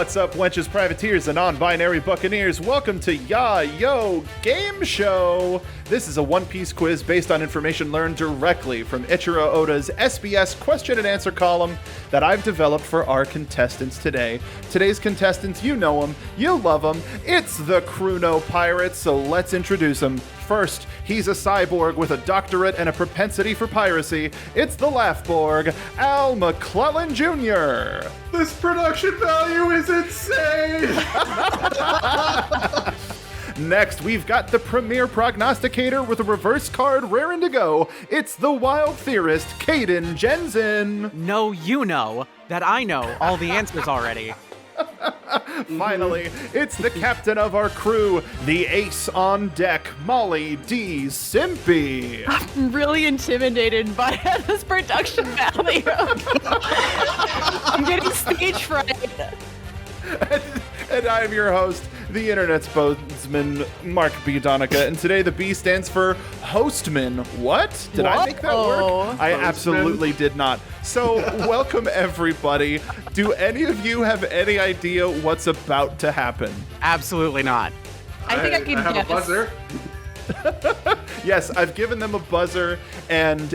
What's up, wenches, privateers, and non-binary buccaneers? Welcome to Yo Game Show! This is a One Piece quiz based on information learned directly from Ichiro Oda's SBS question and answer column that I've developed for our contestants today. Today's contestants, you know them, you love them. It's the CrUno Pirates, so let's introduce them. First, he's a cyborg with a doctorate and a propensity for piracy. It's the Laughborg, Al McClellan Jr. This production value is insane! Next, we've got the premier prognosticator with a reverse card raring to go. It's the wild theorist, Caden Jensen. No, you know that I know all the answers already. Finally, it's the captain of our crew, the ace on deck, Molly D. Simpy. I'm really intimidated by this production value. I'm getting stage fright. And I'm your host, the internet's boatsman, Mark B. Donica, and today the B stands for Hostman. What? Did I make that work? I absolutely did not. So, welcome everybody. Do any of you have any idea what's about to happen? Absolutely not. I think I can have guess. a buzzer. Yes, I've given them a buzzer and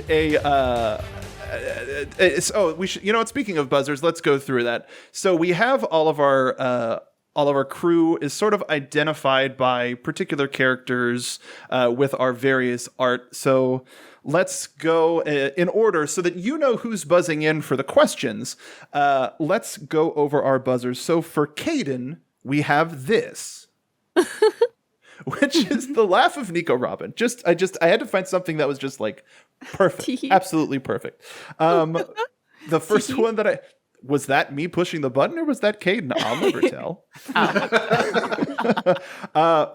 we should, speaking of buzzers, let's go through that. So we have all of our crew is sort of identified by particular characters with our various art. So let's go in order so that you know who's buzzing in for the questions. Let's go over our buzzers. So for Caden, we have this. Which is the laugh of Nico Robin. I had to find something that was just like perfect. Absolutely perfect. The first one that was that me pushing the button or was that Caden? I'll never tell.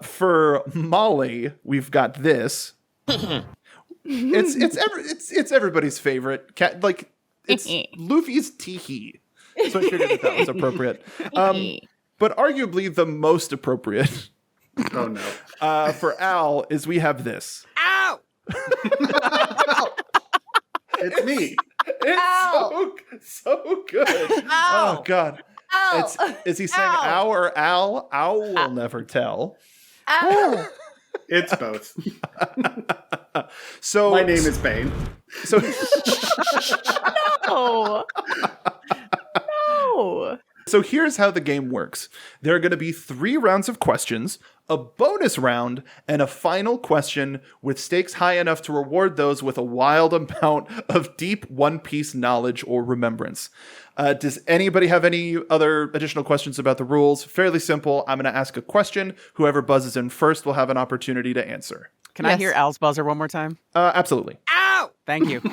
For Molly, we've got this. It's everybody's favorite. It's Luffy's teehee. So I figured that was appropriate. But arguably the most appropriate. Oh no. For Al is we have this. Ow! It's me. It's so good. Ow. Oh God. Ow. Is he saying ow or Al? Ow will never tell. Ow. It's both. So My name is Bane. So No. No. So here's how the game works. There are going to be 3 rounds of questions, a bonus round, and a final question with stakes high enough to reward those with a wild amount of deep One Piece knowledge or remembrance. Does anybody have any other additional questions about the rules? Fairly simple. I'm going to ask a question. Whoever buzzes in first will have an opportunity to answer. Can I hear Al's buzzer one more time? Absolutely. Ow! Thank you.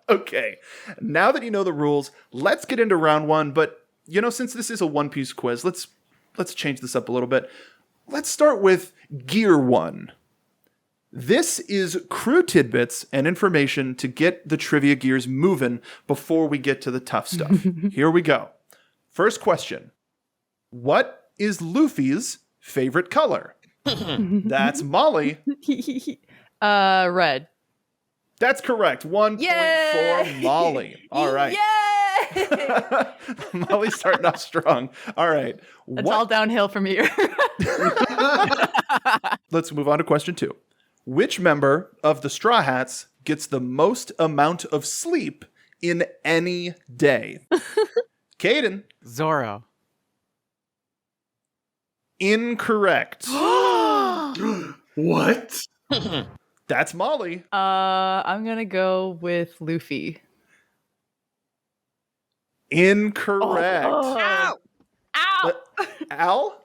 Okay, now that you know the rules, let's get into round 1. But, since this is a One Piece quiz, let's change this up a little bit. Let's start with Gear 1. This is crew tidbits and information to get the trivia gears moving before we get to the tough stuff. Here we go. First question. What is Luffy's favorite color? That's Molly. Red. That's correct. 1 point for Molly. All right. Yay! Molly's starting off strong. All right. It's all downhill from here. Let's move on to question 2. Which member of the Straw Hats gets the most amount of sleep in any day? Caden. Zoro. Incorrect. What? That's Molly. I'm gonna go with Luffy. Incorrect. Ow! Ow! Al?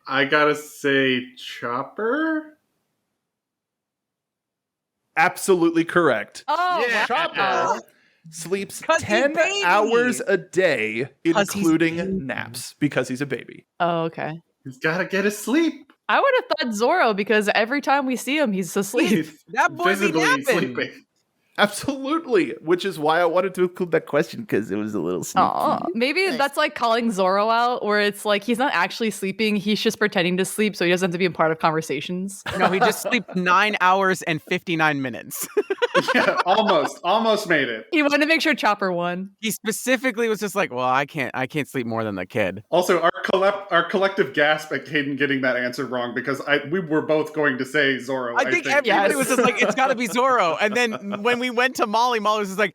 I gotta say Chopper? Absolutely correct. Oh, Yeah. Chopper sleeps 'Cause he's 10 baby. hours a day, 'Cause he's including baby. naps, because he's a baby. Oh, okay. He's gotta get his sleep. I would have thought Zoro because every time we see him, he's asleep. He's That boy be visibly napping. sleeping. Absolutely, which is why I wanted to include that question because it was a little sneaky. Oh, maybe that's like calling Zorro out, where it's like he's not actually sleeping; he's just pretending to sleep, so he doesn't have to be a part of conversations. No, he just sleeps 9 hours and 59 minutes. Yeah, almost made it. He wanted to make sure Chopper won. He specifically was just like, well, I can't sleep more than the kid. Also, our collective gasp at Caden getting that answer wrong because we were both going to say Zorro. I think everybody was just like, it's got to be Zorro. And then when we went to Molly was just like,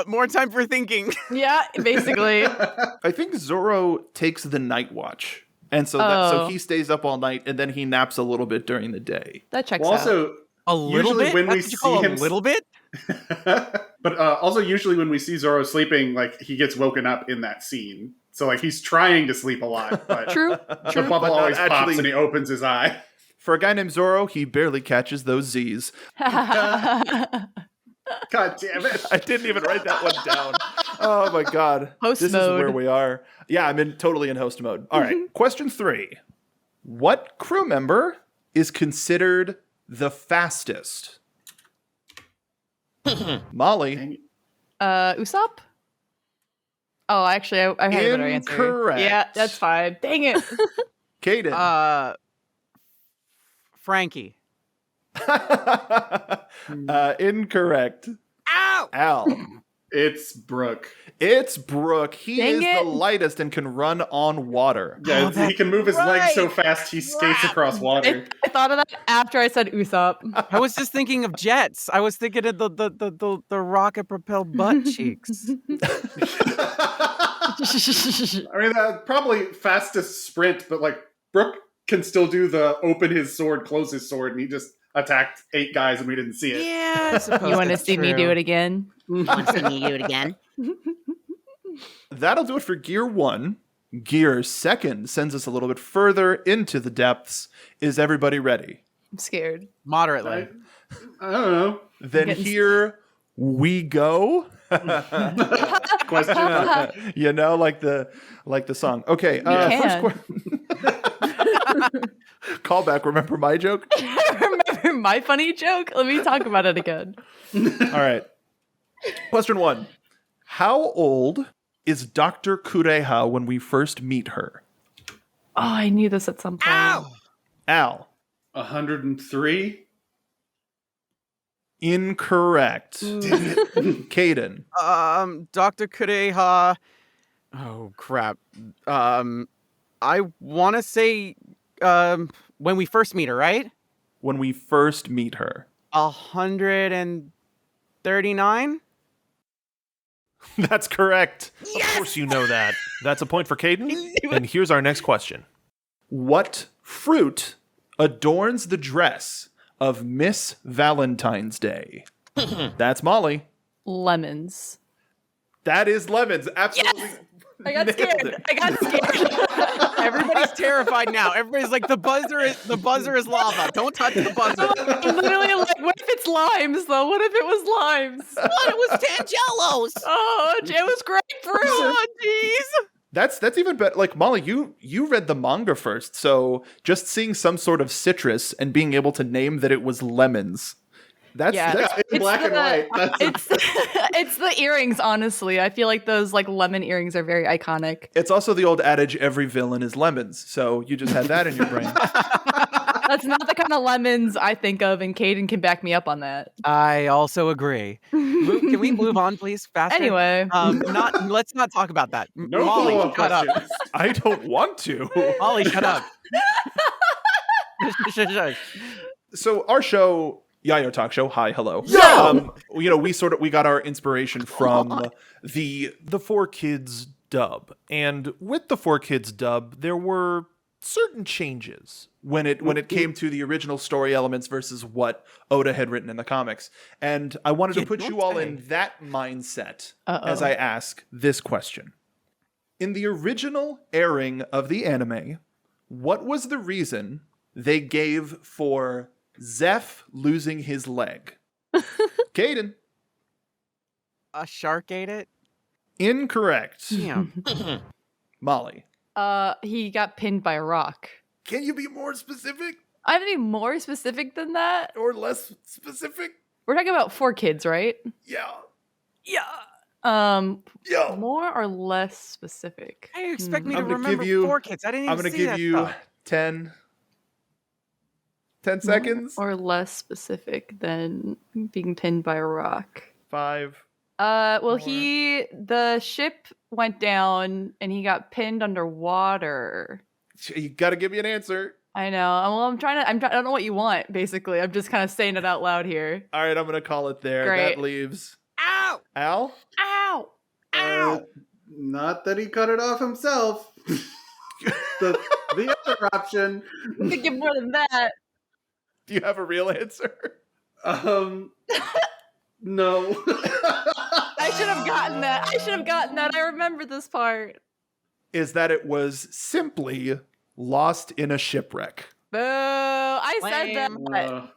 more time for thinking. Yeah, basically. I think Zorro takes the night watch. And so he stays up all night and then he naps a little bit during the day. That checks Well, out. also, A little usually bit? when That's we what you call see him a little bit? But also usually when we see Zorro sleeping, like he gets woken up in that scene. So like he's trying to sleep a lot, but True. the bubble but not always pops actually. and he opens his eye. For a guy named Zorro, he barely catches those Z's. God damn it. I didn't even write that one down. Oh my god. Host this mode. is where we are. Yeah, I'm totally in host mode. All right. Question 3. What crew member is considered the fastest? Molly. Usopp? Oh, actually, I had a better answer. Incorrect. Yeah, that's fine. Dang it. Caden. Frankie. Incorrect. Ow! Al. It's Brooke. It's Brooke. He Dang is it. the lightest and can run on water. Yeah, he can move his legs so fast he skates across water. I thought of that after I said Usopp. I was just thinking of jets. I was thinking of the rocket propelled butt cheeks. I mean, probably fastest sprint, but like Brooke can still do the open his sword, close his sword, and he just attacked 8 guys and we didn't see it. Yeah, I suppose You want to that's see me true. do it again? Want to see me do it again? That'll do it for Gear 1. Gear 2 sends us a little bit further into the depths. Is everybody ready? I'm scared. Moderately. I don't know. Then Getting- here we go. Question. You know, like the song. Okay, can. first callback. Remember my joke? Remember my funny joke? Let me talk about it again. All right. Question 1. How old is Dr. Kureha when we first meet her? Oh, I knew this at some point. Ow! Al. 103? Incorrect. Caden. Dr. Kureha. Oh crap. I want to say when we first meet her, right? When we first meet her. 139? That's correct. Of course you know that. That's a point for Caden. And here's our next question. What fruit adorns the dress of Miss Valentine's Day? That's Molly. Lemons. That is lemons. Absolutely. I got nailed scared. it. I got scared. Everybody's terrified now. Everybody's like, the buzzer is lava. Don't touch the buzzer. I'm literally like, what if it's limes though? What if it was limes? What? It was Tangelos. Oh, it was grapefruit. Oh, jeez. That's even better. Like Molly, you read the manga first, so just seeing some sort of citrus and being able to name that it was lemons. That's Yeah, in black and white. It's it's the earrings, honestly. I feel like those like lemon earrings are very iconic. it's also the old adage every villain is lemons. So you just had that in your brain. That's not the kind of lemons I think of, and Caden can back me up on that. I also agree. Can we move on, please? Faster. Anyway. Let's not talk about that. No Molly, follow-up shut up. questions. I don't want to. Molly, shut up. So our show, Yayo Talk Show. Hi, hello. We got our inspiration from The 4Kids dub. And with the 4Kids dub, there were certain changes. when it came to the original story elements versus what Oda had written in the comics. And I wanted to put you all in that mindset as I ask this question. In the original airing of the anime, what was the reason they gave for Zeph losing his leg? Caden. A shark ate it? Incorrect. Damn. Molly. He got pinned by a rock. Can you be more specific I have to be more specific than that. or less specific? We're talking about 4 kids, right? Yeah. Yeah. More or less specific? How do you expect me I'm to gonna remember give you- 4 kids? I didn't even I'm going to see give that you stuff. 10 More seconds. or less specific than being pinned by a rock. 5. Well, Four. the ship went down and he got pinned underwater. You got to give me an answer. I know. Well, I don't know what you want, basically. I'm just kind of saying it out loud here. All right, I'm going to call it there. Great. That leaves Ow! Al. Ow! Not that he cut it off himself. the other option. I think more than that. Do you have a real answer? No. I should have gotten that. I remember this part. Is that it was simply lost in a shipwreck. Boo! I said Lame. that.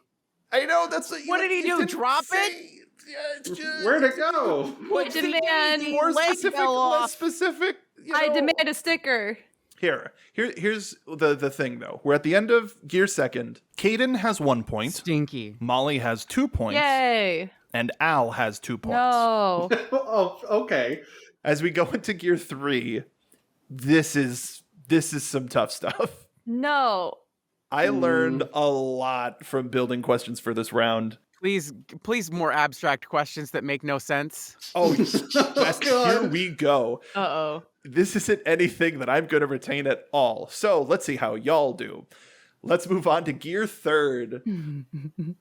I know that's What did he do, didn't drop say- Yeah, it's just, Where'd it go? I demand. more leg specific, fell less off. specific. I demand a sticker. Here's the thing though. We're at the end of Gear Second. Caden has 1 point. Stinky. Molly has 2 points. Yay! And Al has 2 points. No. Oh, okay. As we go into Gear 3, this is some tough stuff. No. I learned a lot from building questions for this round. Please, more abstract questions that make no sense. Oh, yes, here we go. Uh-oh. This isn't anything that I'm going to retain at all. So let's see how y'all do. Let's move on to Gear Third.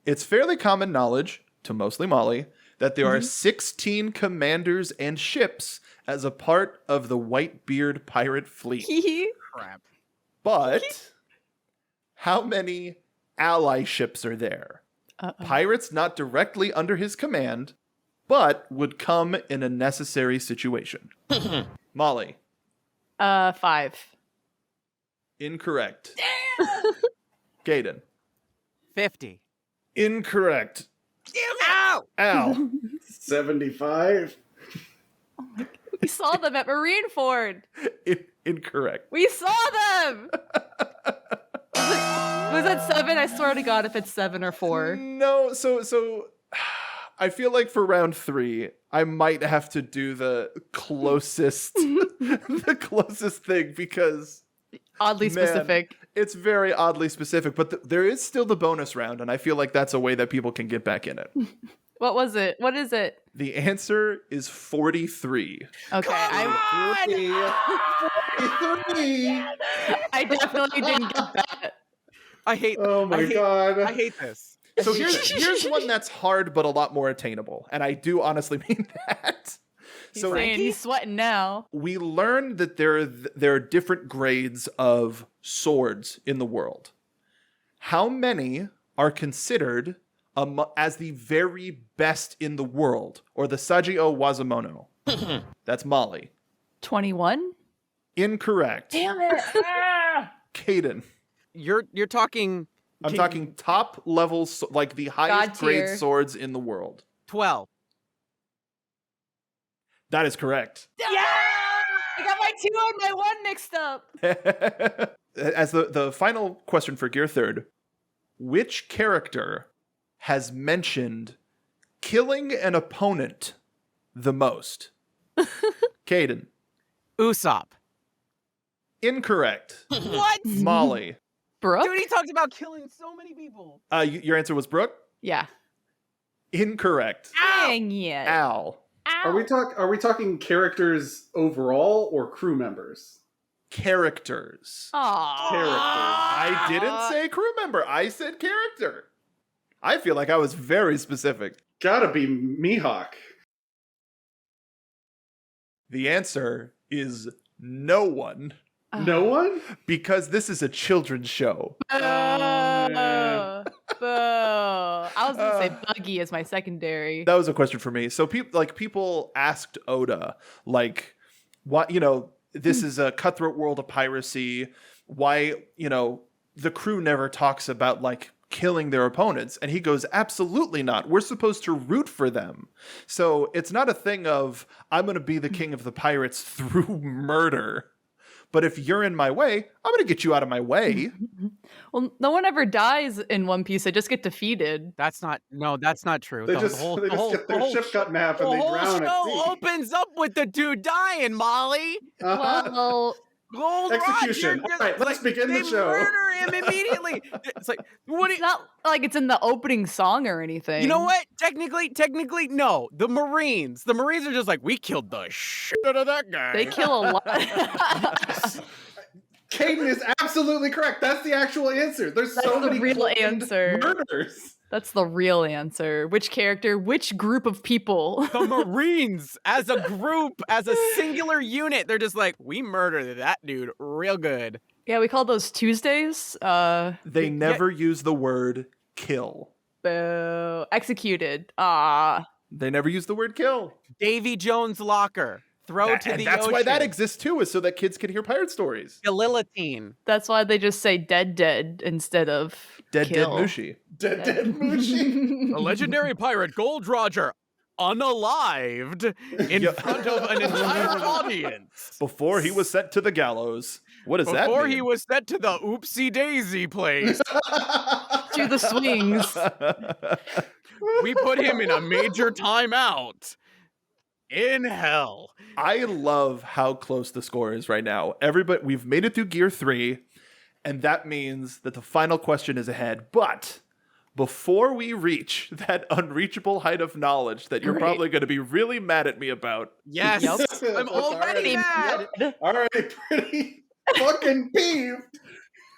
It's fairly common knowledge, to mostly Molly, that there are 16 commanders and ships as a part of the Whitebeard pirate fleet. Crap. But how many ally ships are there? Pirates not directly under his command, but would come in a necessary situation. Molly. 5. Incorrect. Gaden. 50. Incorrect. Ow! Al. 75. We saw them at Marineford. Incorrect. We saw them. Was it 7? I swear to God, if it's 7 or 4. No, so I feel like for round 3, I might have to do the closest the closest thing because Oddly specific. It's very oddly specific, but there is still the bonus round, and I feel like that's a way that people can get back in it. What was it? What is it? The answer is 43. Okay, I definitely didn't get that. I hate. Oh my god. I hate this. So here's one that's hard but a lot more attainable, and I do honestly mean that. He's saying he's sweating now. We learned that there are different grades of swords in the world. How many are considered as the very best in the world, or the Sagio Wazamono? That's Molly. 21? Incorrect. Damn it. Caden. You're talking. I'm talking top level, like the highest God tier. grade swords in the world. 12. That is correct. Yeah! I got my 2 and my 1 mixed up. As the final question for Gear Third, which character has mentioned killing an opponent the most? Caden. Usopp. Incorrect. What? Molly. Brooke? Dude, he talked about killing so many people. Your answer was Brooke? Yeah. Incorrect. Dang it. Al. Are we talking characters overall or crew members? Characters. Aww. Characters. I didn't say crew member. I said character. I feel like I was very specific. Gotta be Mihawk. The answer is no one, No one? because this is a children's show. Boo. Boo. I was going to say Buggy as my secondary. That was a question for me. So people asked Oda, like, what, this is a cutthroat world of piracy. Why, the crew never talks about like killing their opponents. And he goes, absolutely not. We're supposed to root for them. So it's not a thing of, I'm going to be the king of the pirates through murder. But if you're in my way, I'm going to get you out of my way. Well, no one ever dies in One Piece. They just get defeated. That's not true. They The just whole- they the just whole- get their the whole ship cut in half The and they whole drown at show sea. opens up with the dude dying, Molly. Uh-huh. Well, Gold Execution. Roger, All right, let's begin they the show. murder him immediately. It's like, what? it's not like it's in the opening song or anything. You know what? Technically, no. The Marines are just like, we killed the shit out of that guy. They kill a lot. Caden is absolutely correct. That's the actual answer. There's That's so the many real blatant answer. murders. That's the real answer. Which character, which group of people? The Marines, as a group, as a singular unit, they're just like, we murdered that dude real good. Yeah, we call those Tuesdays. They never use the word kill. Boo. Executed. They never use the word kill. Davy Jones' locker. Throw to And the that's ocean. why that exists too, is so that kids can hear pirate stories. Guillotine. That's why they just say dead instead of Dead kill. Mushi. Dead Mushi. The legendary pirate Gold Roger, unalived, in front of an entire audience. Before he was sent to the gallows. What does that mean? Before he was sent to the oopsie daisy place. To the swings. We put him in a major timeout. In hell. I love how close the score is right now. Everybody, we've made it through Gear 3, and that means that the final question is ahead. But before we reach that unreachable height of knowledge that you're Right. probably going to be really mad at me about, Yes. Yep. I'm already mad. Already pretty fucking peeved.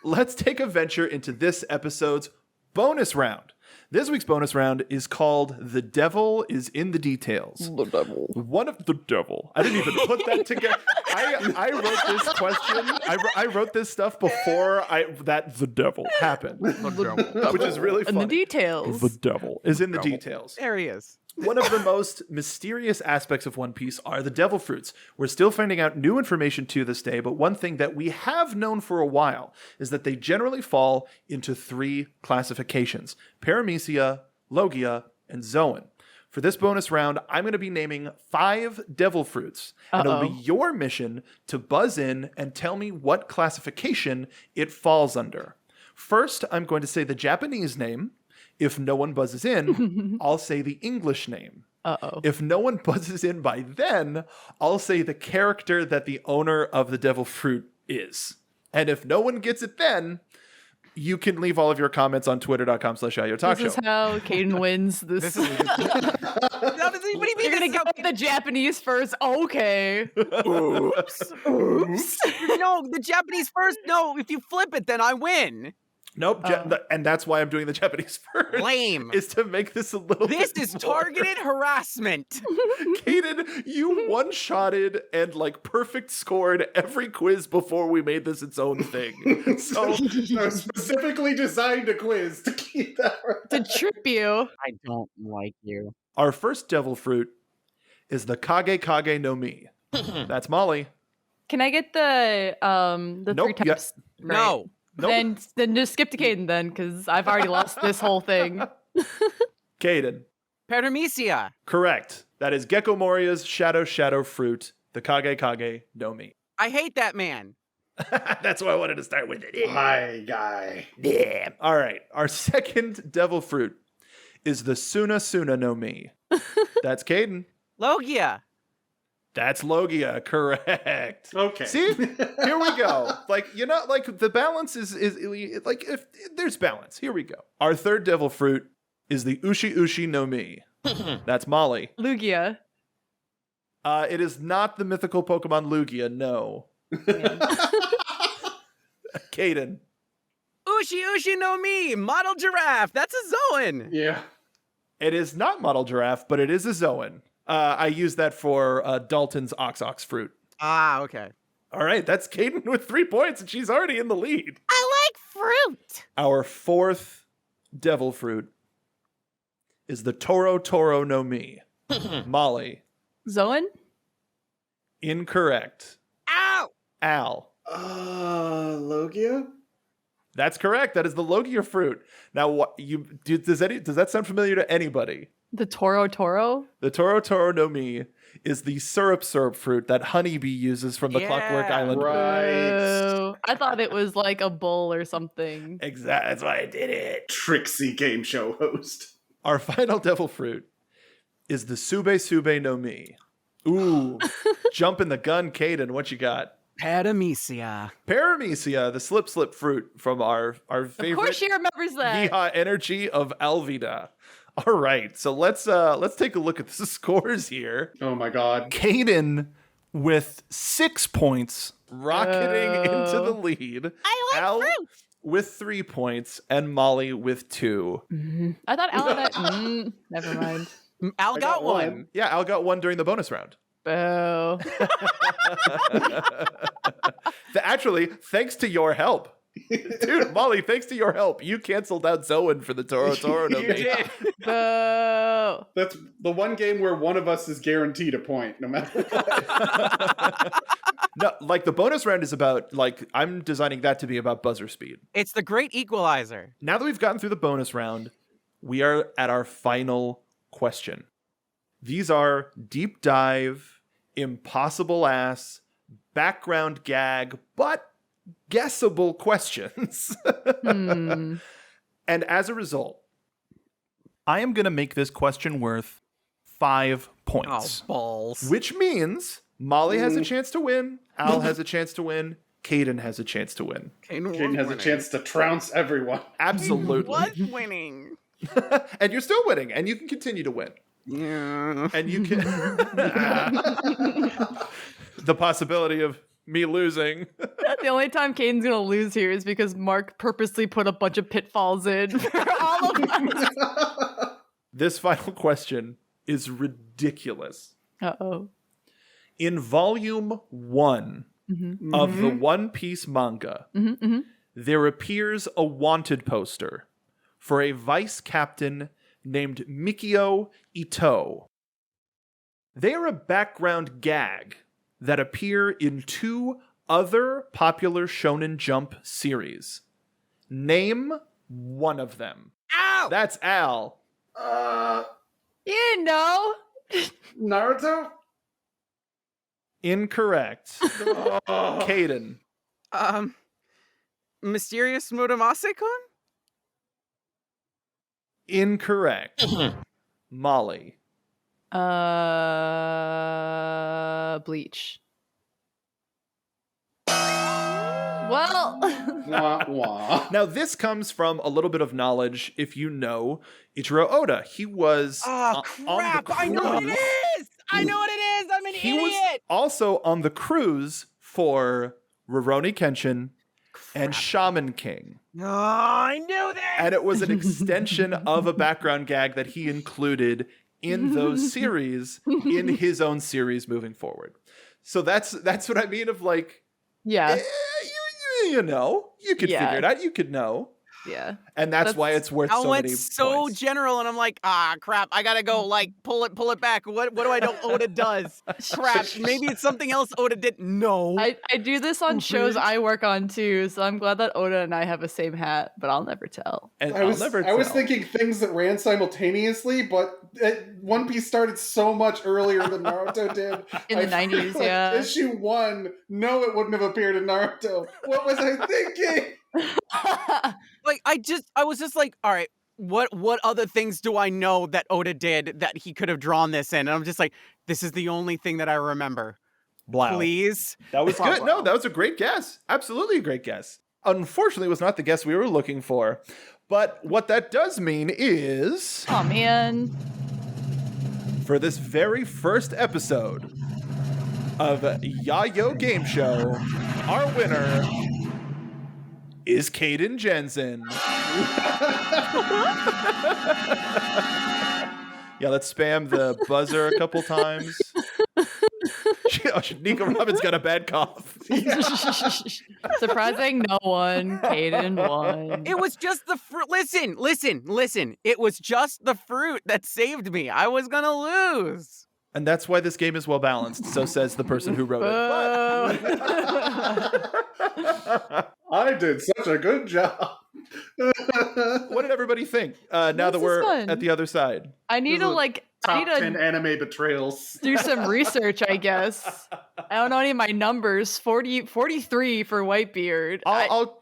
let's take a venture into this episode's bonus round. This week's bonus round is called The Devil is in the Details. The devil. One of the devil. I didn't even put that together. I wrote this question. I wrote this stuff before the devil happened, which is really And funny. the details. The devil is in the details. There he is. One of the most mysterious aspects of One Piece are the devil fruits. We're still finding out new information to this day, but one thing that we have known for a while is that they generally fall into 3 classifications: Paramecia, Logia, and Zoan. For this bonus round, I'm going to be naming 5 devil fruits, and it'll be your mission to buzz in and tell me what classification it falls under. First, I'm going to say the Japanese name. If no one buzzes in, I'll say the English name. If no one buzzes in by then, I'll say the character that the owner of the devil fruit is. And if no one gets it then, you can leave all of your comments on twitter.com/YoTalkShow. This is how Caden wins this. What do you mean? You're gonna go with the Japanese first. Okay. Oops. No, the Japanese first. No, if you flip it, then I win. Nope, and that's why I'm doing the Japanese first. Lame. Is to make this a little This bit is more. targeted harassment. Kaden, you one-shotted and perfect scored every quiz before we made this its own thing. So Specifically designed a quiz to keep that right. To trip you. I don't like you. our first devil fruit is the Kage Kage no Mi. That's Molly. Can I get the Nope, 3 types? Right. No. Nope. Then just skip to Caden then, because I've already lost this whole thing. Kaden. Paramecia. Correct. That is Gecko Moria's shadow fruit, the Kage Kage no Mi. I hate that man. That's why I wanted to start with it. Hi, guy. Yeah. All right. Our second devil fruit is the Suna no Mi. That's Caden. Logia. That's Logia. Correct. Okay. See? Here we go. The balance is if there's balance. Here we go. Our third devil fruit is the Ushi no Mi. That's Molly. Lugia. It is not the mythical Pokemon Lugia, no. Caden. Ushi no Mi. Model giraffe. That's a Zoan. Yeah. It is not model giraffe, but it is a Zoan. I use that for Dalton's Ox fruit. Ah, okay. All right, that's Caden with 3 points, and she's already in the lead. I like fruit. Our fourth devil fruit is the Toro no Mi. Molly. Zoan? Incorrect. Ow! Al. Logia? That's correct. That is the Logia fruit. Now, does that sound familiar to anybody? The Toro Toro? The Toro Toro no Mi is the syrup fruit that Honeybee uses from the Clockwork Yeah. Island. Right. Oh, I thought it was like a bull or something. Exactly. That's why I did it. Tricksy game show host. Our final devil fruit is the Sube no Mi. Ooh, jumping the gun, Caden. What you got? Paramecia. Paramecia, the slip fruit from our favorite Of course she remembers that. Yeehaw energy of Alvida. All right, so let's take a look at the scores here. Oh my god. Caden with 6 points. Rocketing into the lead. I like Al fruit. with 3 points and Molly with 2. I thought Al had never mind. Al I got one. Yeah, Al got 1 during the bonus round. Boo. Actually, thanks to your help. Dude, Molly, thanks to your help, you canceled out Zoan for the Toro Toro no You Mi. did. Boo. That's the one game where one of us is guaranteed a point, no matter what. No, like the bonus round is about, like, I'm designing that to be about buzzer speed. It's the great equalizer. Now that we've gotten through the bonus round, we are at our final question. These are deep dive, impossible ass, background gag, but guessable questions. Hmm. And as a result, I am going to make this question worth 5 Oh, points. balls. which means Molly has a chance to win, Al has a chance to win, Caden has a chance to win. Caden has a chance to trounce everyone. Absolutely. What winning? And you're still winning, and you can continue to win. Yeah. And you can... The possibility of me losing. The only time Caden's gonna lose here is because Mark purposely put a bunch of pitfalls in for all of us. This final question is ridiculous. Uh-oh. In volume 1 of the One Piece manga, there appears a wanted poster for a vice captain named Mikio Ito. They are a background gag that appear in 2 other popular Shonen Jump series. Name one of them. Ow! That's Al. You didn't know. Naruto? Incorrect. Caden. Mysterious Muramase-kun? Incorrect. Molly. Bleach. Well, Wah, wah. Now, this comes from a little bit of knowledge if you know Ichiro Oda. He was Oh, on the crap! I know what it cruise. is! I know what it is! I'm an He idiot! was also on the cruise for Rurouni Kenshin and Shaman King. Oh, I knew that! And it was an extension of a background gag that he included in those series, in his own series moving forward. So that's what I mean of like, yeah, you know, you could Yeah. figure it out. You could know. yeah. And that's why it's worth I so went many so points. general, and I'm like, crap! I gotta go, like, pull it back. What do I know Oda does? Crap! Maybe it's something else Oda did. No. I do this on shows I work on too, so I'm glad that Oda and I have the same hat, but I'll never tell. And I was I'll never tell. thinking things that ran simultaneously, but One Piece started so much earlier than Naruto did. In the I feel 90s, like yeah. Issue 1, no, it wouldn't have appeared in Naruto. What was I thinking? Like, I was just like, all right, what other things do I know that Oda did that he could have drawn this in? And I'm just like, this is the only thing that I remember. Wow. Please. That was good. No, that was a great guess. Absolutely a great guess. Unfortunately, it was not the guess we were looking for. But what that does mean is, Oh man. for this very first episode of Yayo Game Show, our winner is Caden Jensen. Yeah, let's spam the buzzer a couple times. Nico Robbins got a bad cough. Surprising no one. Caden won. It was just the fruit. Listen. It was just the fruit that saved me. I was gonna lose. And that's why this game is well balanced, so says the person who wrote it. But I did such a good job. What did everybody think? Now This that is we're fun. at the other side. I need to like I Top need 10 to anime betrayals. do some research, I guess. I don't know any of my numbers. 43 for Whitebeard. I'll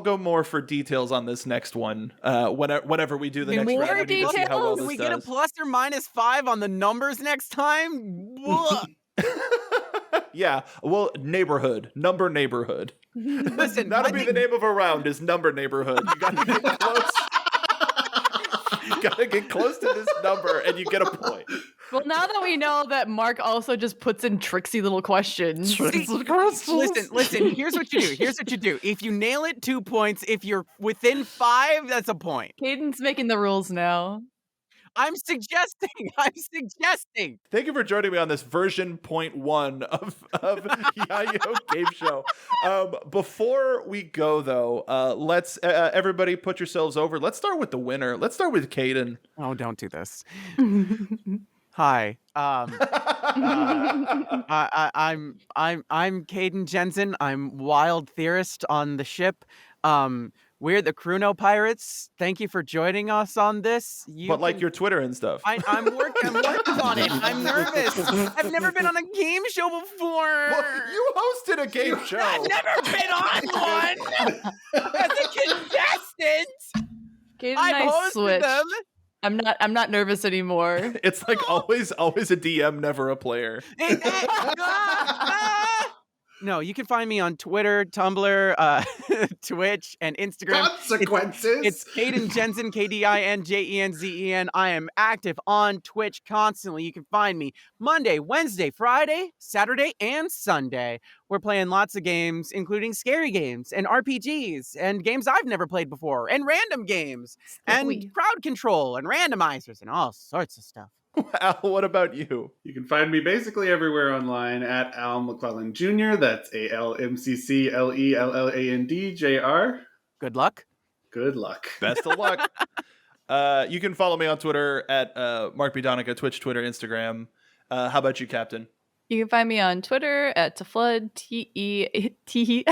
go more for details on this next one. Whenever we do the Can next more round, we need to see how well details? Can this we get a does. plus or minus 5 on the numbers next time? Blah. Yeah, well, number neighborhood. Listen, That'll I be think- the name of a round. Is number neighborhood. You gotta get close. You gotta get close to this number, and you get a point. Well, now that we know that Mark also just puts in tricksy little questions. Listen, here's what you do. If you nail it, 2 points. If you're within 5, that's a point. Caden's making the rules now. I'm suggesting. Thank you for joining me on this version 0.1 of Yayo Game Show. Before we go, though, let's everybody put yourselves over. Let's start with the winner. Let's start with Caden. Oh, don't do this. Hi. I'm Caden Jensen. I'm wild theorist on the ship. We're the CrUno Pirates. Thank you for joining us on this. But like your Twitter and stuff. I'm working on it. I'm nervous. I've never been on a game show before. Well, you hosted a game show. I've never been on one as a contestant. Caden and I've I hosted switched. them. I'm not nervous anymore. It's like always a DM, never a player. No, you can find me on Twitter, Tumblr, Twitch, and Instagram. Consequences. It's Caden Jensen, KDINJENZEN. I am active on Twitch constantly. You can find me Monday, Wednesday, Friday, Saturday, and Sunday. We're playing lots of games, including scary games and RPGs and games I've never played before and random games and crowd control and randomizers and all sorts of stuff. Al, what about you? You can find me basically everywhere online at Al McClellan Jr. That's ALMCCLELLANDJR. Good luck. Good luck. Best of luck. You can follow me on Twitter at Mark B. Donica, Twitch, Twitter, Instagram. How about you, Captain? You can find me on Twitter at Teflood, T-E-T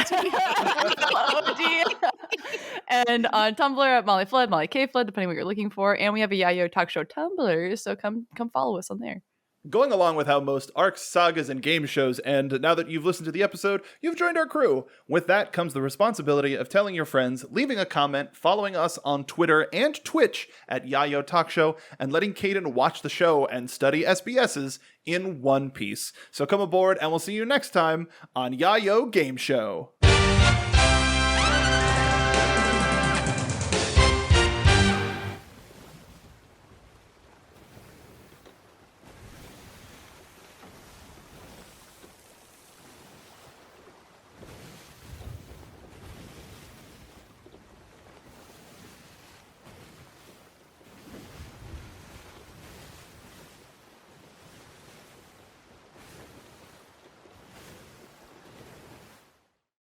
and on Tumblr at Molly Flood, Molly K Flood, depending what you're looking for. And we have a Yayo Talk Show Tumblr, so come follow us on there. Going along with how most arcs, sagas, and game shows end, now that you've listened to the episode, you've joined our crew. With that comes the responsibility of telling your friends, leaving a comment, following us on Twitter and Twitch at Yayo Talk Show, and letting Caden watch the show and study SBSs in one piece. So come aboard, and we'll see you next time on Yayo Game Show.